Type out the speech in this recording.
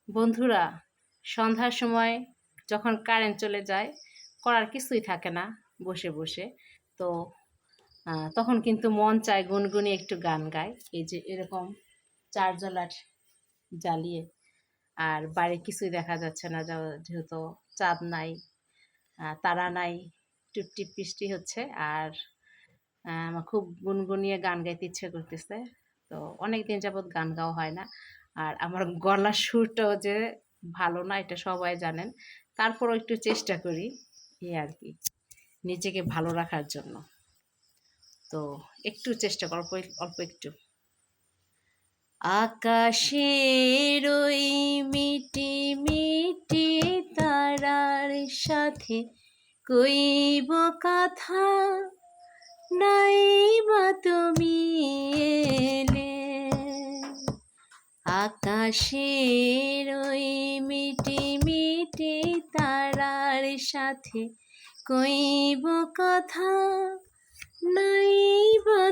বন্ধুরা, সন্ধ্যার সময় যখন কারেন্ট চলে যায়, করার কিছুই থাকে না বসে বসে। তো তখন কিন্তু মন চায় গুনগুনিয়ে একটু গান গায়। এই যে এরকম চার্জার লাইট জ্বালিয়ে, আর বাইরে কিছুই দেখা যাচ্ছে না, যেহেতু চাঁদ নাই, তারা নাই, টিপটিপ বৃষ্টি হচ্ছে। আর আমার খুব গুনগুনিয়ে গান গাইতে ইচ্ছে করতেছে। তো অনেক দিন যাবৎ গান গাওয়া হয় না। আর আমার গলার সুরটাও যে ভালো না, এটা সবাই জানেন। তারপরও একটু চেষ্টা করি, এই আর কি, নিজেকে ভালো রাখার জন্য। তো একটু চেষ্টা করো, অল্প অল্প একটু। আকাশের ওই মিটি মিটি তারার সাথে কইব কথা, নাই বা তুমি এলে। আকাশের ওই মিটি মিটি তারার সাথে কইব কথা, নাই বা